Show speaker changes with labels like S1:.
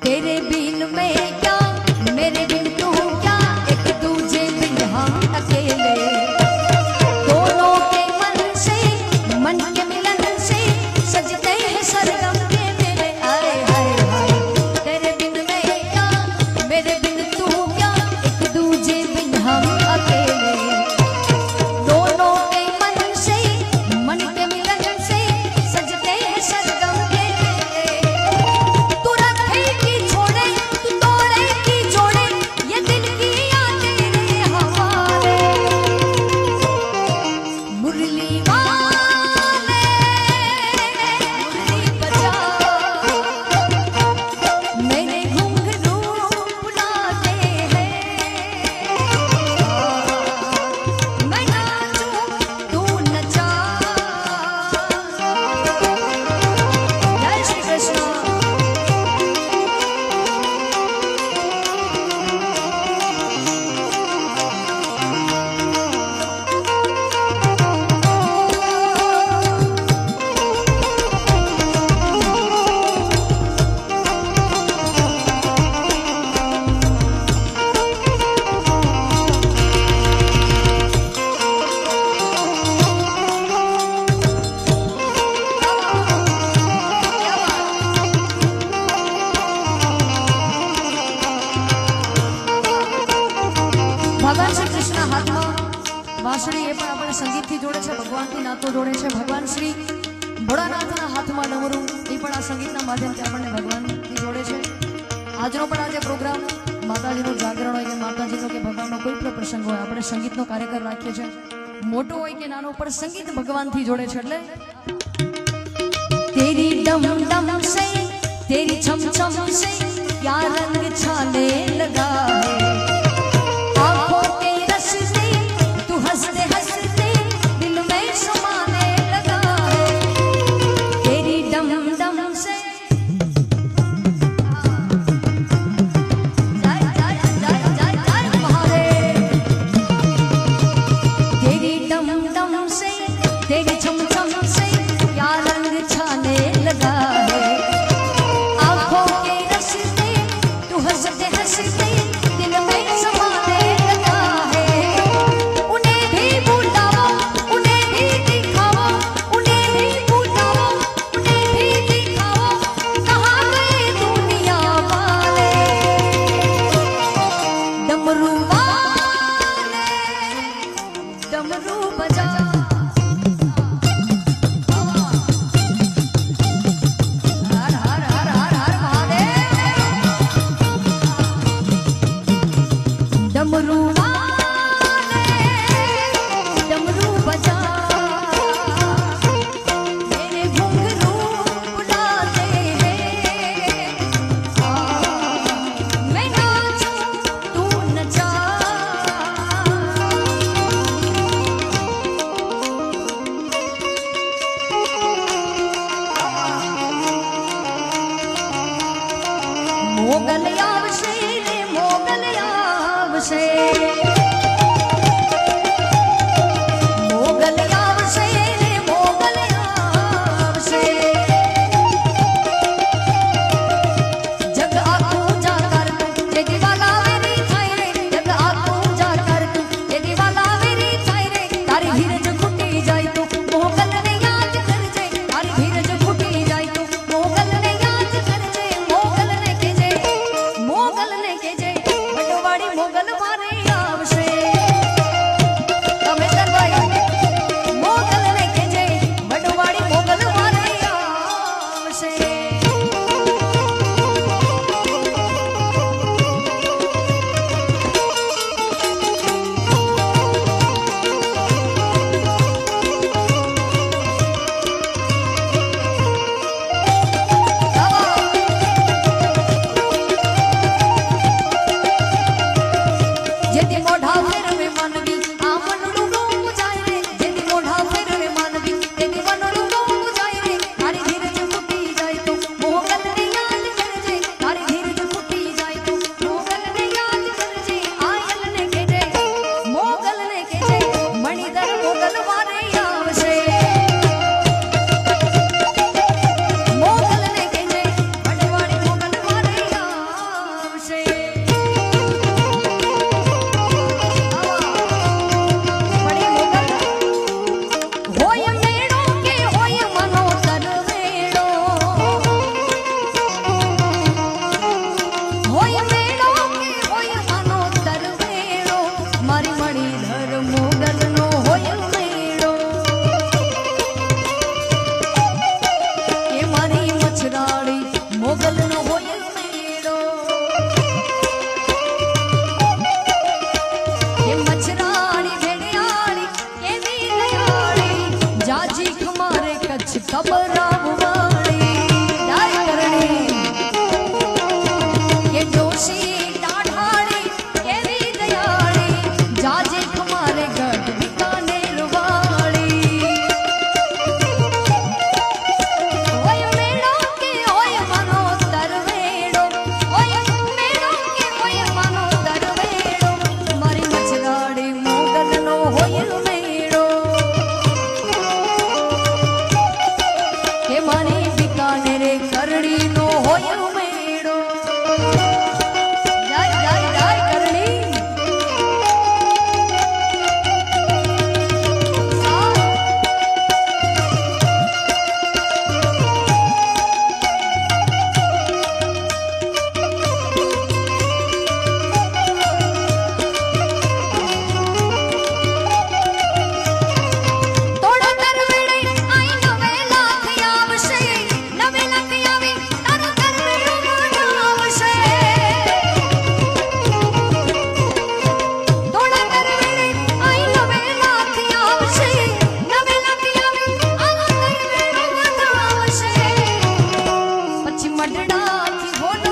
S1: तेरे बिन मैं क्या, मेरे बिन तू क्या, एक दूजे बिन हम अकेले। दोनों के मन से, मन के मिलन से सजते हैं सरगम के मेले। आए हाय हाय, तेरे बिन मैं क्या, मेरे बिन तू क्या, एक दूजे बिन हम अकेले। दोनों के मन से, मन के मिलन से सजते हैं सरगम के मेले। तू रखे की छोड़े, तू तोड़े की जोड़े, ये दिल की यादें रे हमारे। मुरली वाले मुरली बजा, मेरे घुंघरू बुलाते हैं। मैं नाचूं तू नचा। जय श्री कृष्ण। भगवान श्री कृष्ण हाथ में वांसળી એ પણ આપણે સંગીત થી જોડે છે, ભગવાન થી નાતો જોડે છે। ભગવાન શ્રી ભોળાનાથના હાથમાં ડમરું એ પણ આ સંગીતના માધ્યમથી આપણને ભગવાન થી જોડે છે। આજનો પણ આજે પ્રોગ્રામ માતાજીનું જાગરણ હોય કે માતાજીનો કે ભગવાનનો કોઈ પણ પ્રસંગ હોય, આપણે સંગીતનો કાર્યક્રમ રાખીએ છીએ। મોટો હોય કે નાનો પણ સંગીત ભગવાન થી જોડે છે। એટલે तेरी डम डम से, तेरी छम छम से क्या रंग छाने लगा है। आँखों के रस से तू हंसते हंसते दिल में समाने लगा है। तेरी डम डम से जय जय जय जय जय महादेव। तेरी डम डम से, तेरी छम छम से क्या रंग छाने लगा है। आँखों के रस से तू हंसते हंसते दिल में समाने लगा है। उन्हें भी बुलाओ, उन्हें भी दिखाओ, उन्हें भी बुलाओ, उन्हें भी दिखाओ, कहाँ गए दुनिया वाले। डमरू वाले डमरू बजा। हर हर हर हर हर महादेव। डमरू वाले डमरू बजा, मेरे घुंघरू बुलाते हैं। मैं नाचूं तू नचा। मोगल आवशे रे मोगल आवशे, मोगल आवशे रे मोगल आवशे। जग आखू जाकर तू जे दीवाला मेरी थाई रे, जग आखू जाकर तू जे दीवाला मेरी थाई रे। तारी धीरज फूटी जाय तू मोगल ने याद करजे, तारी धीरज फूटी जाय तू मोगल ने याद करजे। मोगल ने केजे, मोगल ने केजे, बटवाड़ी मोगल मारे आवशे। હોય મેળો જાય જાય જાય કરણી મઢડાથી હોન